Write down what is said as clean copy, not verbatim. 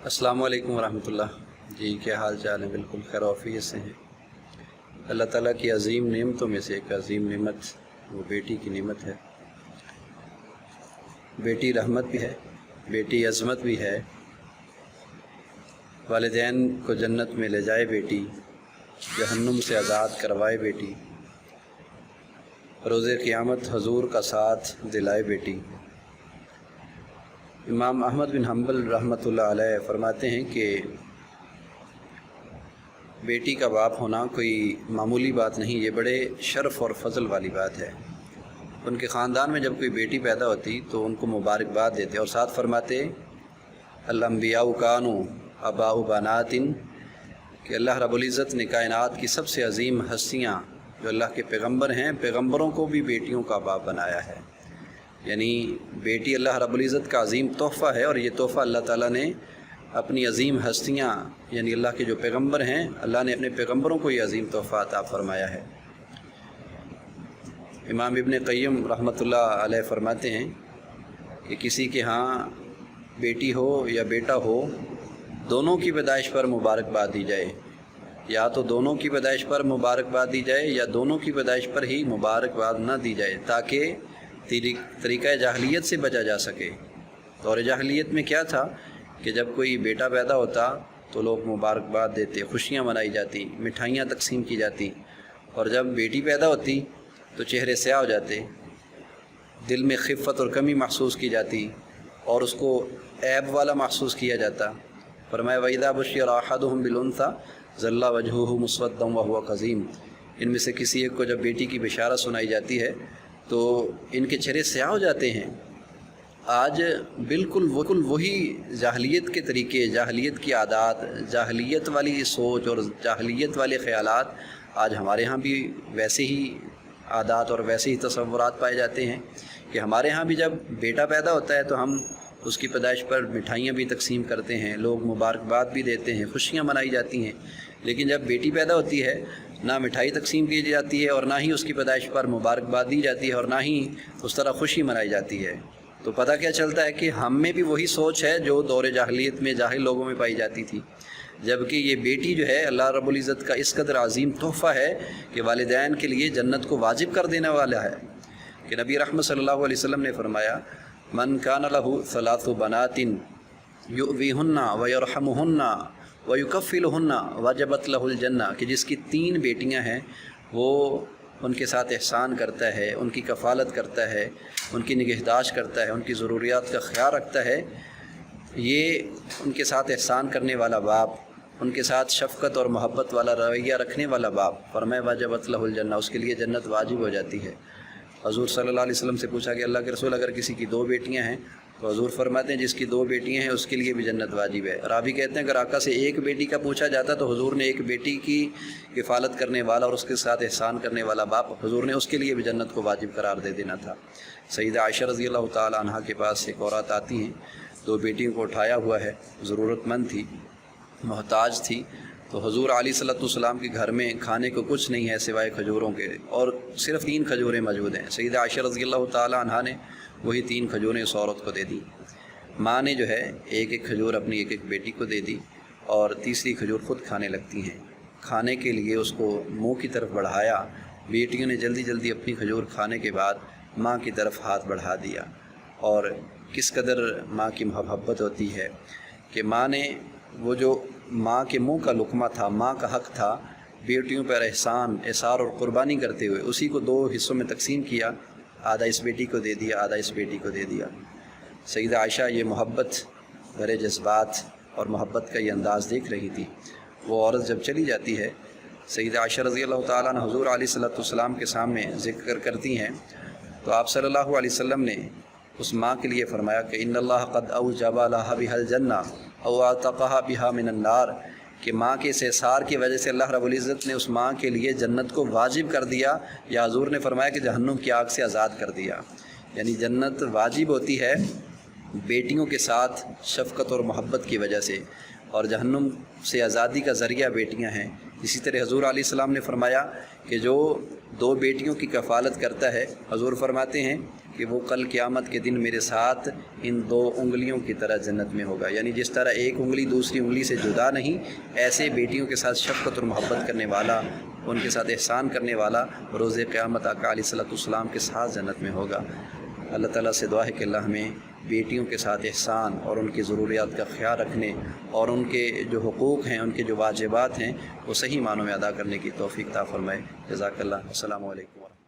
अस्सलामु अलैकुम वरहमतुल्लाह। जी क्या हाल चाल है? बिल्कुल खैर औफियत से हैं। अल्लाह ताला की अज़ीम नेमतों में से एक अज़ीम नेमत वो बेटी की नेमत है। बेटी रहमत भी है, बेटी अज़मत भी है। वालिदैन को जन्नत में ले जाए बेटी, जहन्नुम से आज़ाद करवाए बेटी, रोज़े क़ियामत हजूर का साथ दिलाए बेटी। इमाम अहमद बिन हम्बल रहमतुल्लाह अलैह फरमाते हैं कि बेटी का बाप होना कोई मामूली बात नहीं, ये बड़े शर्फ़ और फ़ज़ल वाली बात है। उनके ख़ानदान में जब कोई बेटी पैदा होती तो उनको मुबारकबाद देते और साथ फरमाते अल-अंबियाउ कानू अबाउ बनातिन, कि अल्लाह रब्बुल इज़्ज़त ने कायनात की सबसे अज़ीम हस्तियाँ जो अल्लाह के पैगम्बर हैं, पैगम्बरों को भी बेटियों का बाप बनाया है। यानी बेटी अल्लाह रब्बुल इज़्ज़त का अज़ीम तोहफ़ा है और ये तोहफ़ा अल्लाह ताला ने अपनी अज़ीम हस्तियाँ यानी अल्लाह के जो पैगम्बर हैं, अल्लाह ने अपने पैगम्बरों को ये अज़ीम तोहफ़ा अता फ़रमाया है। इमाम इब्न क़य्यम रहमतुल्लाह अलैह फरमाते हैं कि किसी के यहाँ बेटी हो या बेटा हो, दोनों की पैदाइश पर मुबारकबाद दी जाए, या तो दोनों की पैदाइश पर मुबारकबाद दी जाए या दोनों की पैदाइश पर ही मुबारकबाद न दी जाए, ताकि तरीक़ा जाहिलियत से बचा जा सके। दौर जाहिलियत में क्या था कि जब कोई बेटा पैदा होता तो लोग मुबारकबाद देते, खुशियाँ मनाई जाती, मिठाइयाँ तकसीम की जाती, और जब बेटी पैदा होती तो चेहरे स्याह हो जाते, दिल में खिफ़त और कमी महसूस की जाती और उसको ऐब वाला महसूस किया जाता। फरमाया वइज़ा बुश्शिरा अहदुहुम बिल उन्सा ज़ल्ला वजहुहु मुस्वद्दन व हुवा कज़ीम, इनमें से किसी एक को जब बेटी की बिशारत सुनाई जाती है तो इनके चेहरे स्याह हो जाते हैं। आज बिल्कुल वही जाहिलियत के तरीके, जाहिलियत की आदत, जाहिलियत वाली सोच और जाहिलियत वाले ख़यालात आज हमारे यहाँ भी वैसे ही आदत और वैसे ही तसव्वुरात पाए जाते हैं कि हमारे यहाँ भी जब बेटा पैदा होता है तो हम उसकी पैदाइश पर मिठाइयाँ भी तकसीम करते हैं, लोग मुबारकबाद भी देते हैं, खुशियाँ मनाई जाती हैं। लेकिन जब बेटी पैदा होती है ना मिठाई तकसीम की जाती है और ना ही उसकी पैदाइश पर मुबारकबाद दी जाती है और ना ही उस तरह खुशी मनाई जाती है। तो पता क्या चलता है कि हम में भी वही सोच है जो दौर जाहिलियत में जाहिल लोगों में पाई जाती थी। जबकि ये बेटी जो है अल्लाह रब्बुल इज़्ज़त का इस कदर अज़ीम तोहफ़ा है कि वालिदैन के लिए जन्नत को वाजिब कर देने वाला है। कि नबी रहमत सल्लल्लाहु अलैहि वसल्लम ने फरमाया मन कान लहु सलासु बनातिन युवीहुन्ना व यरहमुहुन्ना व युकफ़िलुहुन्ना वजबत लहुल जन्ना, कि जिसकी 3 बेटियां हैं वो उनके साथ एहसान करता है, उनकी कफ़ालत करता है, उनकी निगहदाश्त करता है, उनकी ज़रूरियात का ख्याल रखता है, ये उनके साथ एहसान करने वाला बाप, उनके साथ शफ़क़त और मोहब्बत वाला रवैया रखने वाला बाप, फरमाया वजबत लहुल जन्ना, उसके लिए जन्नत वाजिब हो जाती है। हज़ूर सल्लल्लाहु अलैहि वसल्लम से पूछा कि अल्लाह के रसूल अगर किसी की 2 बेटियां हैं तो हज़ूर फरमाते हैं जिसकी 2 बेटियां हैं उसके लिए भी जन्नत वाजिब है। रावी कहते हैं अगर आका से 1 बेटी का पूछा जाता तो हुज़ूर ने 1 बेटी की किफ़ालत करने वाला और उसके साथ एहसान करने वाला बाप, हुज़ूर ने उसके लिए भी जन्नत को वाजिब करार दे देना था। सईदा आयशा रज़ियल्लाहु ताला अन्हा के पास एक औरत आती हैं, 2 बेटियों को उठाया हुआ है, ज़रूरतमंद थी, मोहताज थी, तो हुज़ूर अलैहिस्सलातु वस्सलाम के घर में खाने को कुछ नहीं है सिवाय खजूरों के, और सिर्फ़ 3 खजूरें मौजूद हैं। सईदा आयशा रज़ियल्लाहु ताला अन्हा ने वही 3 खजूरें उस औरत को दे दी। माँ ने जो है एक खजूर अपनी एक बेटी को दे दी और तीसरी खजूर ख़ुद खाने लगती हैं। खाने के लिए उसको मुँह की तरफ बढ़ाया, बेटियों ने जल्दी जल्दी अपनी खजूर खाने के बाद माँ की तरफ हाथ बढ़ा दिया। और किस कदर माँ की मोहब्बत होती है कि माँ ने वो जो माँ के मुंह का लुक़मा था, माँ का हक़ था, बेटियों पर एहसान, एसार और क़ुरबानी करते हुए उसी को 2 हिस्सों में तकसीम किया, आधा इस बेटी को दे दिया, आधा इस बेटी को दे दिया। सईदा आयशा ये मोहब्बत भरे जज्बात और मोहब्बत का ये अंदाज़ देख रही थी। वो औरत जब चली जाती है, सईदा आयशा रज़ियल्लाहु ताला अन्हा हुज़ूर अलैहिस्सलातु वस्सलाम के सामने ज़िक्र करती हैं तो आप सल्लल्लाहु अलैहि वसल्लम ने उस माँ के लिए फ़रमाया कि इन्नल्लाह क़द औजब लहा बिहल जन्ना औ अतक़हा बिहा मिनन नार, कि माँ के इस एसार की वजह से अल्लाह रब्बुल इज़्ज़त ने उस माँ के लिए जन्नत को वाजिब कर दिया, या हुज़ूर ने फरमाया कि जहन्नुम की आग से आज़ाद कर दिया। यानी जन्नत वाजिब होती है बेटियों के साथ शफ़क़त और मोहब्बत की वजह से, और जहन्नुम से आज़ादी का ज़रिया बेटियां हैं, इसी तरह हजूर अलैहिस्सलाम ने फरमाया कि जो 2 बेटियों की कफ़ालत करता है, हजूर फरमाते हैं कि वो कल क़यामत के दिन मेरे साथ इन 2 उंगलियों की तरह जन्नत में होगा। यानी जिस तरह एक उंगली दूसरी उंगली से जुदा नहीं, ऐसे बेटियों के साथ शफ़क़त और मोहब्बत करने वाला, उनके साथ एहसान करने वाला रोज़े क़यामत आका अलैहिस्सलाम के साथ जन्नत में होगा। अल्लाह ताला से दुआ है कि अल्लाह हमें बेटियों के साथ एहसान और उनकी ज़रूरियात का ख्याल रखने और उनके जो हुकूक़ हैं, उनके जो वाजिबात हैं, वो सही मानों में अदा करने की तौफ़ीक़ अता फ़रमाए। जज़ाकल्लाह। अस्सलामु अलैकुम।